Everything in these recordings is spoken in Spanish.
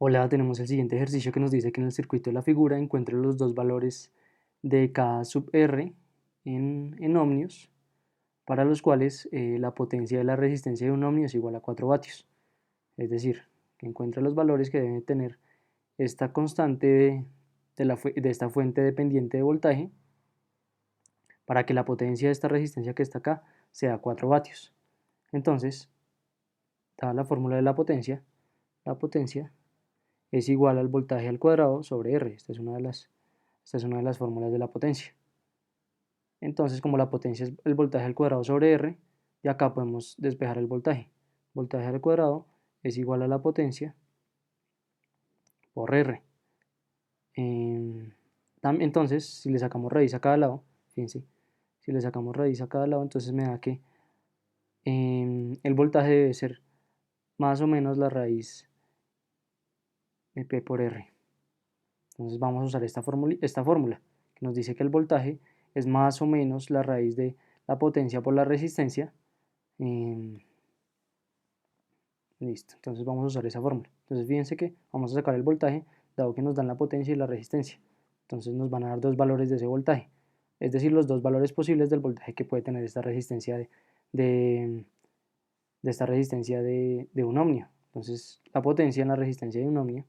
Hola, tenemos el siguiente ejercicio que nos dice que en el circuito de la figura encuentre los dos valores de K sub R en ohmios, para los cuales la potencia de la resistencia de un ohmio es igual a 4 vatios. Es decir, que encuentre los valores que debe tener esta constante de esta fuente dependiente de voltaje para que la potencia de esta resistencia que está acá sea 4 vatios. Entonces, dada la fórmula de la potencia es igual al voltaje al cuadrado sobre R. Esta es una de las fórmulas de la potencia. Entonces, como la potencia es el voltaje al cuadrado sobre R, y acá podemos despejar el voltaje. Voltaje al cuadrado es igual a la potencia por R. Entonces, si le sacamos raíz a cada lado, fíjense, si le sacamos raíz a cada lado, entonces me da que el voltaje debe ser más o menos la raíz de P por R. Entonces vamos a usar esta fórmula que nos dice que el voltaje es más o menos la raíz de la potencia por la resistencia. Listo, entonces vamos a usar esa fórmula. Entonces fíjense que vamos a sacar el voltaje, dado que nos dan la potencia y la resistencia. Entonces nos van a dar dos valores de ese voltaje, es decir, los dos valores posibles del voltaje que puede tener esta resistencia de, de un ohmio. Entonces la potencia en la resistencia de un ohmio,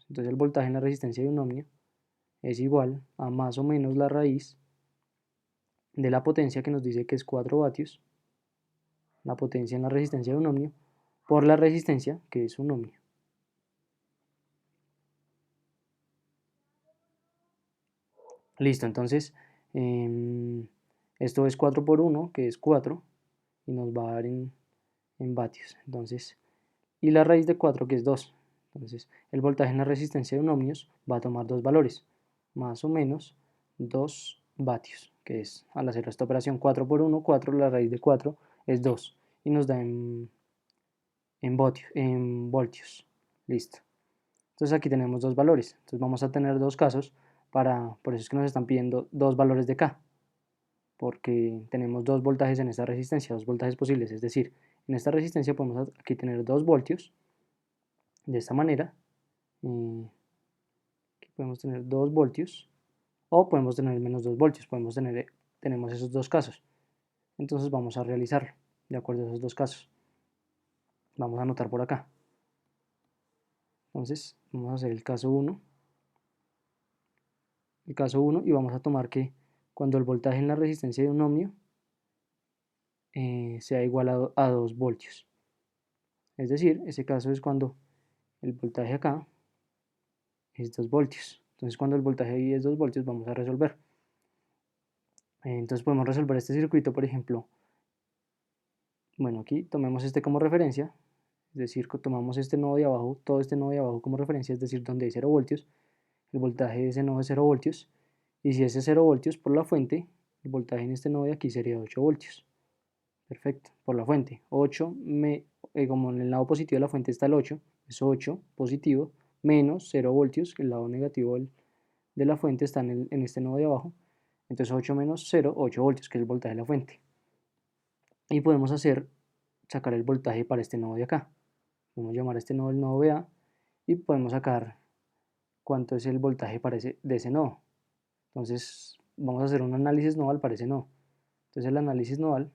entonces el voltaje en la resistencia de un ohmio es igual a más o menos la raíz de la potencia que nos dice que es 4 vatios, la potencia en la resistencia de un ohmio, por la resistencia que es un ohmio. Listo, entonces esto es 4 por 1, que es 4, y nos va a dar en vatios. Entonces, y la raíz de 4, que es 2. Entonces, el voltaje en la resistencia de un ohmios va a tomar dos valores, más o menos 2 vatios, que es, al hacer esta operación 4 por 1, 4, la raíz de 4 es 2, y nos da en voltios. Listo. Entonces aquí tenemos dos valores. Entonces vamos a tener dos casos por eso es que nos están pidiendo dos valores de K, porque tenemos dos voltajes en esta resistencia, dos voltajes posibles. Es decir, en esta resistencia podemos aquí tener 2 voltios, de esta manera. Aquí podemos tener 2 voltios, o podemos tener menos 2 voltios. Tenemos esos dos casos. Entonces vamos a realizarlo, de acuerdo a esos dos casos. Vamos a anotar por acá. Entonces, vamos a hacer el caso 1. El caso 1 y vamos a tomar que cuando el voltaje en la resistencia de un ohmio sea igual a 2 voltios. Es decir, ese caso es cuando el voltaje acá es 2 voltios. Entonces, cuando el voltaje ahí es 2 voltios, vamos a resolver. Entonces, podemos resolver este circuito, por ejemplo. Bueno, aquí tomemos este como referencia. Es decir, tomamos este nodo de abajo, todo este nodo de abajo como referencia, es decir, donde hay 0 voltios. El voltaje de ese nodo es 0 voltios. Y si ese es 0 voltios por la fuente, el voltaje en este nodo de aquí sería 8 voltios. Perfecto, por la fuente. 8, como en el lado positivo de la fuente está el 8, es 8 positivo, menos 0 voltios, que el lado negativo de la fuente está en este nodo de abajo. Entonces 8 menos 0, 8 voltios, que es el voltaje de la fuente. Y podemos sacar el voltaje para este nodo de acá. Podemos llamar a este nodo el nodo BA y podemos sacar cuánto es el voltaje de ese nodo. Entonces vamos a hacer un análisis nodal para ese nodo. Entonces el análisis nodal,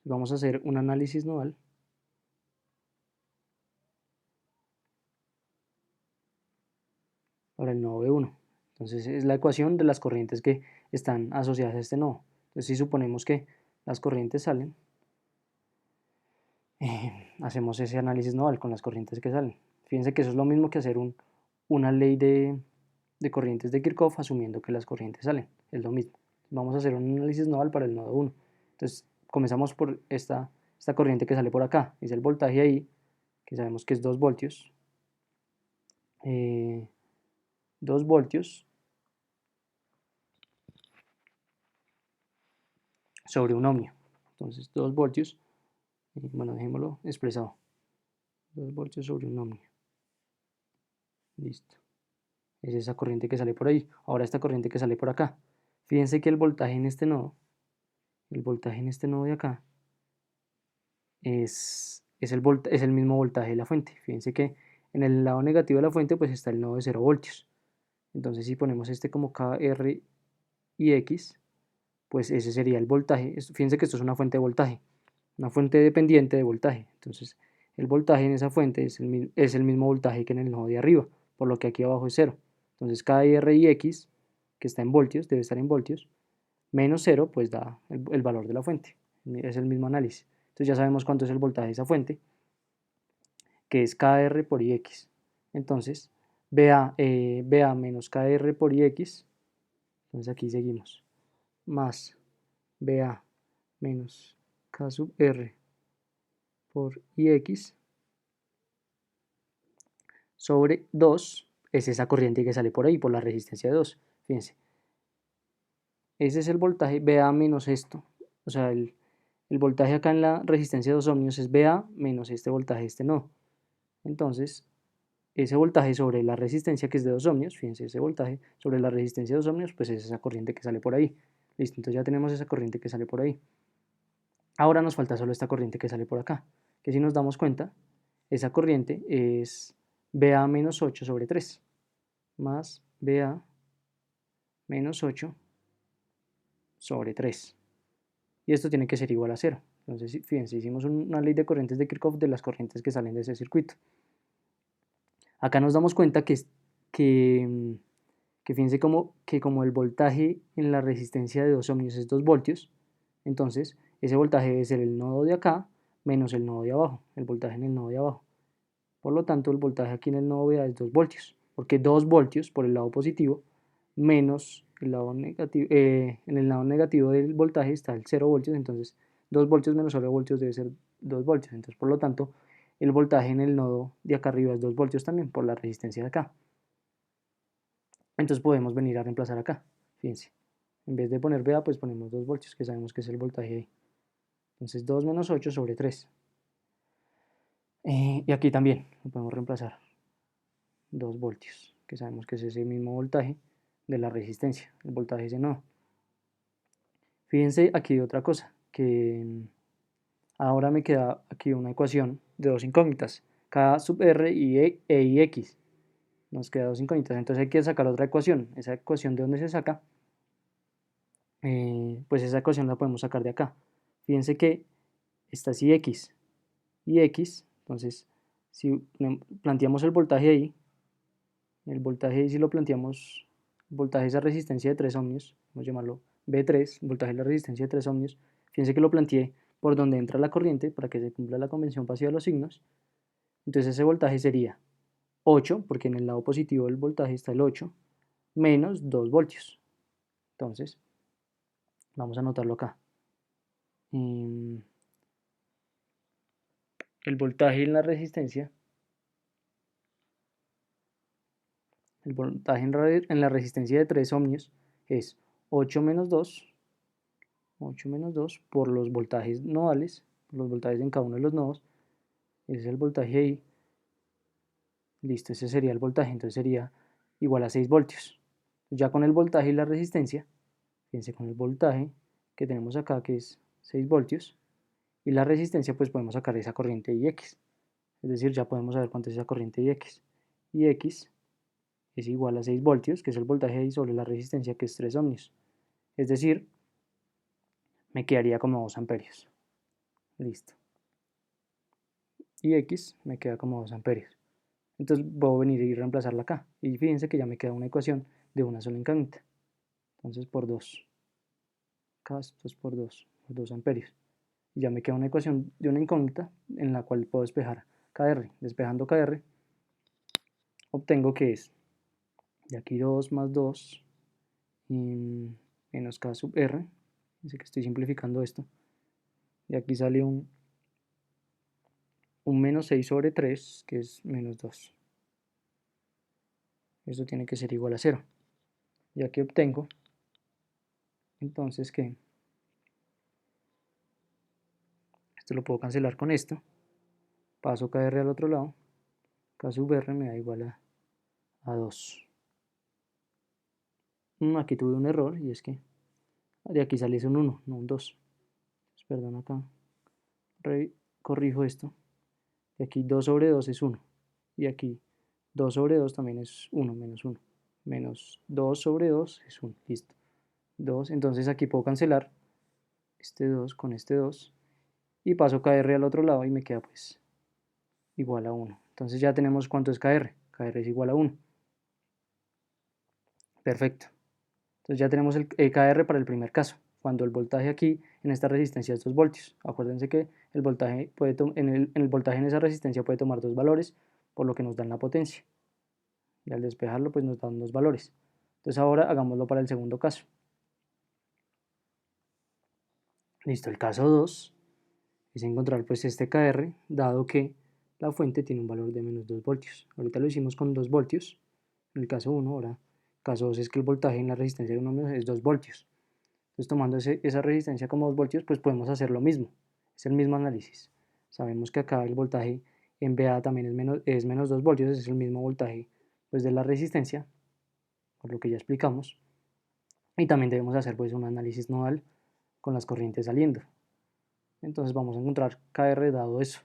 vamos a hacer un análisis nodal para el nodo B1. Entonces es la ecuación de las corrientes que están asociadas a este nodo. Entonces si suponemos que las corrientes salen, hacemos ese análisis nodal con las corrientes que salen. Fíjense que eso es lo mismo que hacer una ley de corrientes de Kirchhoff asumiendo que las corrientes salen. Es lo mismo. Vamos a hacer un análisis nodal para el nodo 1. Entonces comenzamos por esta corriente que sale por acá. Es el voltaje ahí, que sabemos que es 2 voltios. 2 voltios sobre un ohmio. Entonces 2 voltios, bueno, dejémoslo expresado. 2 voltios sobre un ohmio. Listo. Es esa corriente que sale por ahí. Ahora esta corriente que sale por acá. Fíjense que el voltaje en este nodo de acá, es es el mismo voltaje de la fuente. Fíjense que en el lado negativo de la fuente pues está el nodo de 0 voltios. Entonces si ponemos este como KR y X, pues ese sería el voltaje. Fíjense que esto es una fuente de voltaje, una fuente dependiente de voltaje. Entonces el voltaje en esa fuente es el mismo voltaje que en el nodo de arriba, por lo que aquí abajo es 0. Entonces KR y X, que está en voltios, debe estar en voltios, menos 0, pues da el valor de la fuente. Es el mismo análisis. Entonces ya sabemos cuánto es el voltaje de esa fuente, que es KR por IX. Entonces, BA menos KR por IX, entonces aquí seguimos, más BA menos K sub R por IX sobre 2 es esa corriente que sale por ahí, por la resistencia de 2. Fíjense, ese es el voltaje, BA menos esto, o sea, el voltaje acá en la resistencia de 2 ohmios es BA menos este voltaje, este no. Entonces, ese voltaje sobre la resistencia que es de 2 ohmios, fíjense, ese voltaje sobre la resistencia de 2 ohmios, pues es esa corriente que sale por ahí. Listo, entonces ya tenemos esa corriente que sale por ahí. Ahora nos falta solo esta corriente que sale por acá, que si nos damos cuenta, esa corriente es BA menos 8 sobre 3, más BA menos 8 sobre 3. Y esto tiene que ser igual a 0. Entonces, fíjense, hicimos una ley de corrientes de Kirchhoff de las corrientes que salen de ese circuito. Acá nos damos cuenta que, que fíjense que como el voltaje en la resistencia de 2 ohmios es 2 voltios, entonces ese voltaje debe ser el nodo de acá menos el nodo de abajo, el voltaje en el nodo de abajo. Por lo tanto, el voltaje aquí en el nodo BA es 2 voltios, porque 2 voltios por el lado positivo menos el lado negativo, en el lado negativo del voltaje está el 0 voltios, entonces 2 voltios menos 0 voltios debe ser 2 voltios, entonces por lo tanto el voltaje en el nodo de acá arriba es 2 voltios también por la resistencia de acá. Entonces podemos venir a reemplazar acá, fíjense, en vez de poner BA pues ponemos 2 voltios que sabemos que es el voltaje ahí. Entonces 2 menos 8 sobre 3. Y aquí también lo podemos reemplazar 2 voltios, que sabemos que es ese mismo voltaje de la resistencia, el voltaje ese no. Fíjense aquí otra cosa, que ahora me queda aquí una ecuación de dos incógnitas, K sub R y X. Nos queda dos incógnitas, entonces hay que sacar otra ecuación. Esa ecuación, ¿de dónde se saca? Pues esa ecuación la podemos sacar de acá. Fíjense que está así X y X, entonces si planteamos el voltaje ahí si lo planteamos, el voltaje de esa resistencia de 3 ohmios, vamos a llamarlo B3, voltaje de la resistencia de 3 ohmios, fíjense que lo planteé por donde entra la corriente para que se cumpla la convención pasiva de los signos, entonces ese voltaje sería 8, porque en el lado positivo del voltaje está el 8, menos 2 voltios. Entonces, vamos a anotarlo acá. El voltaje en la resistencia, el voltaje en la resistencia de 3 ohmios es 8 menos 2 por los voltajes nodales, los voltajes en cada uno de los nodos, ese es el voltaje ahí, listo, ese sería el voltaje, entonces sería igual a 6 voltios. Ya con el voltaje y la resistencia, fíjense con el voltaje que tenemos acá que es 6 voltios, y la resistencia pues podemos sacar esa corriente IX, es decir, ya podemos saber cuánto es esa corriente IX, y X es igual a 6 voltios, que es el voltaje ahí sobre la resistencia que es 3 ohmios, es decir, me quedaría como 2 amperios, listo. Y X me queda como 2 amperios. Entonces voy a venir y reemplazarla acá. Y fíjense que ya me queda una ecuación de una sola incógnita. Entonces por 2. K esto por 2 amperios. Y ya me queda una ecuación de una incógnita en la cual puedo despejar KR. Despejando KR, obtengo que es de aquí 2 más 2 menos K sub R. Dice que estoy simplificando esto. Y aquí sale un menos 6 sobre 3, que es menos 2. Esto tiene que ser igual a 0. Y aquí obtengo, entonces, que esto lo puedo cancelar con esto. Paso KR al otro lado. K sub R me da igual a 2. Aquí tuve un error y es que de aquí sale un 1, no un 2. Perdón, acá corrijo esto. Y aquí 2 sobre 2 es 1. Y aquí 2 sobre 2 también es 1, menos 1. Menos 2 sobre 2 es 1. Listo. 2. Entonces aquí puedo cancelar este 2 con este 2. Y paso KR al otro lado y me queda pues igual a 1. Entonces ya tenemos cuánto es KR. KR es igual a 1. Perfecto. Entonces ya tenemos el KR para el primer caso, cuando el voltaje aquí en esta resistencia es 2 voltios. Acuérdense que el voltaje el voltaje en esa resistencia puede tomar dos valores, por lo que nos dan la potencia. Y al despejarlo pues nos dan dos valores. Entonces ahora hagámoslo para el segundo caso. Listo, el caso 2 es encontrar pues este KR, dado que la fuente tiene un valor de menos 2 voltios. Ahorita lo hicimos con 2 voltios, en el caso 1, ahora el caso 2 es que el voltaje en la resistencia de 1 ohms es 2 voltios. Entonces tomando esa resistencia como 2 voltios, pues podemos hacer lo mismo, es el mismo análisis. Sabemos que acá el voltaje en VA también es menos 2 voltios, es el mismo voltaje pues de la resistencia, por lo que ya explicamos. Y también debemos hacer pues un análisis nodal con las corrientes saliendo. Entonces vamos a encontrar KR dado eso.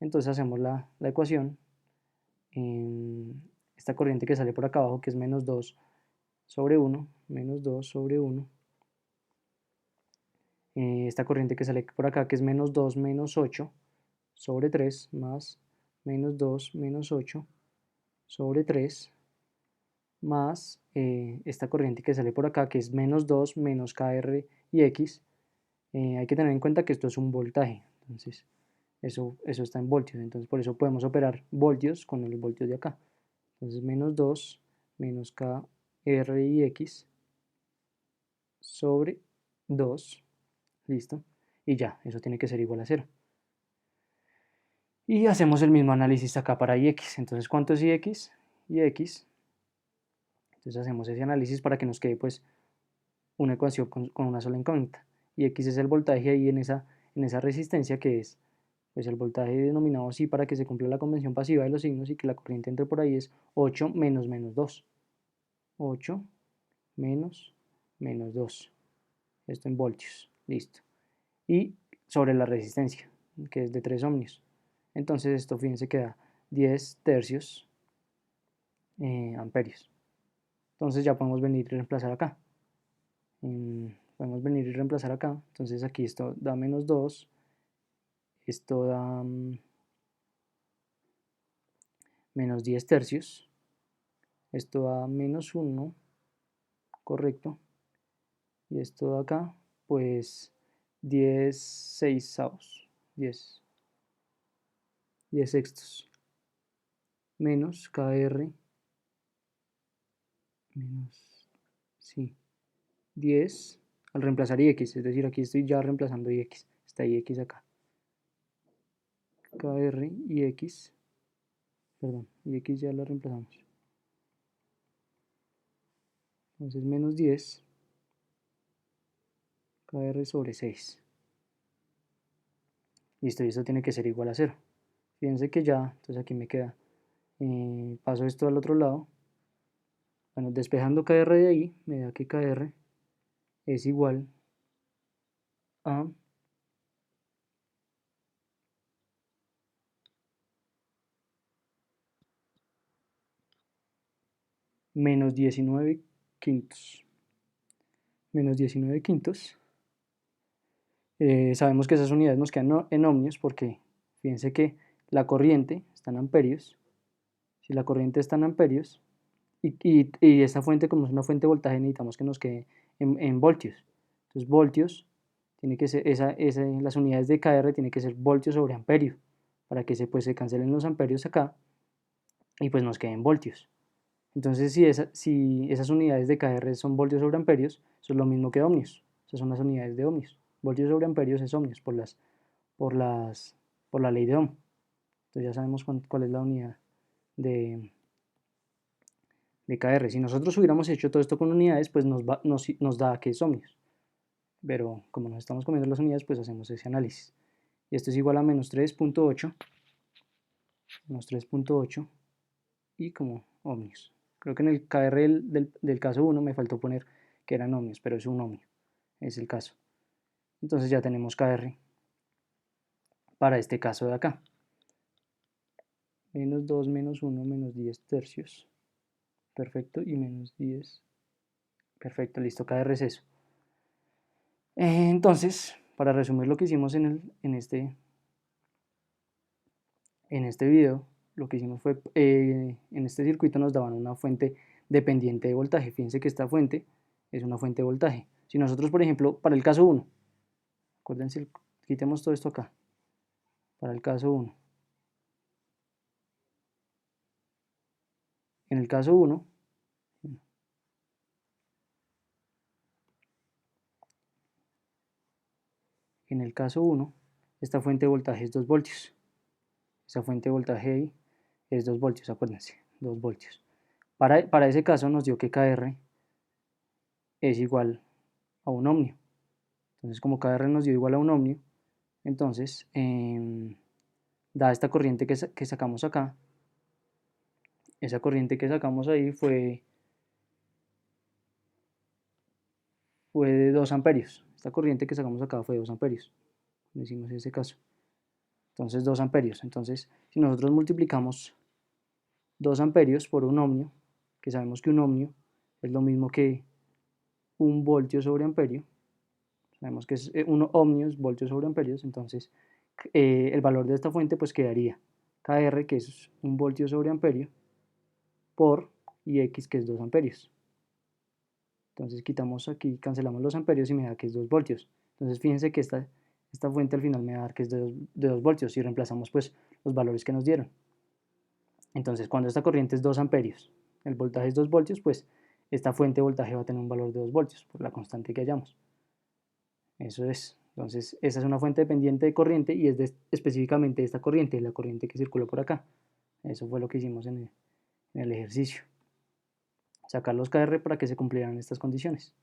Entonces hacemos la ecuación. Esta corriente que sale por acá abajo, que es menos 2 sobre 1, menos 2 sobre 1. Esta corriente que sale por acá, que es menos 2 menos 8 sobre 3, más menos 2 menos 8 sobre 3, más esta corriente que sale por acá, que es menos 2 menos KR y X. Hay que tener en cuenta que esto es un voltaje, entonces eso está en voltios, entonces por eso podemos operar voltios con los voltios de acá. Entonces menos 2 menos KR y X sobre 2, listo, y ya, eso tiene que ser igual a 0. Y hacemos el mismo análisis acá para IX. Entonces, ¿cuánto es IX? IX. Entonces hacemos ese análisis para que nos quede pues una ecuación con una sola incógnita. Y X es el voltaje ahí en esa resistencia, que es pues el voltaje denominado así para que se cumpla la convención pasiva de los signos y que la corriente entre por ahí, es 8 menos menos 2. 8 menos menos 2. Esto en voltios. Listo. Y sobre la resistencia, que es de 3 ohmios. Entonces esto, fíjense, queda 10 tercios amperios. Entonces ya podemos venir y reemplazar acá. Podemos venir y reemplazar acá. Entonces aquí esto da menos 2. Esto da menos 10 tercios. Esto da menos 1. Correcto. Y esto de acá, pues 10 sexavos. 10 sextos. Menos KR. Menos, sí, 10 al reemplazar ix, es decir, aquí estoy ya reemplazando ix, está ix acá. KR y x, perdón, ix ya lo reemplazamos. Entonces menos 10 KR sobre 6. Listo, y esto tiene que ser igual a 0. Fíjense que ya, entonces aquí me queda, paso esto al otro lado. Bueno, despejando KR de ahí, me da que KR es igual a menos 19 quintos. Menos 19 quintos. Sabemos que esas unidades nos quedan en ohmios porque fíjense que la corriente está en amperios. Si la corriente está en amperios y esta fuente, como es una fuente de voltaje, necesitamos que nos quede en voltios. Entonces voltios tiene que ser, las unidades de KR tiene que ser voltios sobre amperio para que pues, se cancelen los amperios acá y pues nos queden voltios. Entonces si esas unidades de KR son voltios sobre amperios, eso es lo mismo que ohmios. Esas son las unidades de ohmios. Voltios sobre amperios es ohmios por la ley de Ohm. Entonces ya sabemos cuál es la unidad de KR. Si nosotros hubiéramos hecho todo esto con unidades, pues nos da que es ohmios. Pero como nos estamos comiendo las unidades, pues hacemos ese análisis. Y esto es igual a menos 3.8. Menos 3.8 y como ohmios. Creo que en el KR del caso 1 me faltó poner que eran ohmios, pero es un ohmio. Es el caso. Entonces ya tenemos KR para este caso de acá. Menos 2 menos 1 menos 10 tercios. Perfecto, y menos 10. Perfecto, listo, KR es eso. Entonces, para resumir lo que hicimos en este video, lo que hicimos fue, en este circuito nos daban una fuente dependiente de voltaje. Fíjense que esta fuente es una fuente de voltaje. Si nosotros, por ejemplo, para el caso 1, acuérdense, quitemos todo esto acá, para el caso 1. En el caso 1, esta fuente de voltaje es 2 voltios. Esa fuente de voltaje ahí es 2 voltios, acuérdense, 2 voltios. Para ese caso nos dio que Kr es igual a un ohmio. Entonces, como Kr nos dio igual a un ohmio, entonces, dada esta corriente que sacamos acá, esa corriente que sacamos ahí fue de 2 amperios. Esta corriente que sacamos acá fue de 2 amperios. Decimos ese caso. Entonces, 2 amperios. Entonces, si nosotros multiplicamos 2 amperios por un ohmio, que sabemos que un ohmio es lo mismo que 1 voltio sobre amperio, sabemos que es 1 ohmios, voltios sobre amperios, entonces el valor de esta fuente pues quedaría Kr, que es 1 voltio sobre amperio, por Ix, que es 2 amperios. Entonces quitamos aquí, cancelamos los amperios y me da que es 2 voltios. Entonces fíjense que esta fuente al final me va a dar que es de 2 voltios y reemplazamos pues los valores que nos dieron. Entonces cuando esta corriente es 2 amperios, el voltaje es 2 voltios, pues esta fuente de voltaje va a tener un valor de 2 voltios por la constante que hallamos. Eso es. Entonces esa es una fuente dependiente de corriente y es específicamente esta corriente, la corriente que circuló por acá. Eso fue lo que hicimos en el ejercicio. Sacar los KR para que se cumplieran estas condiciones.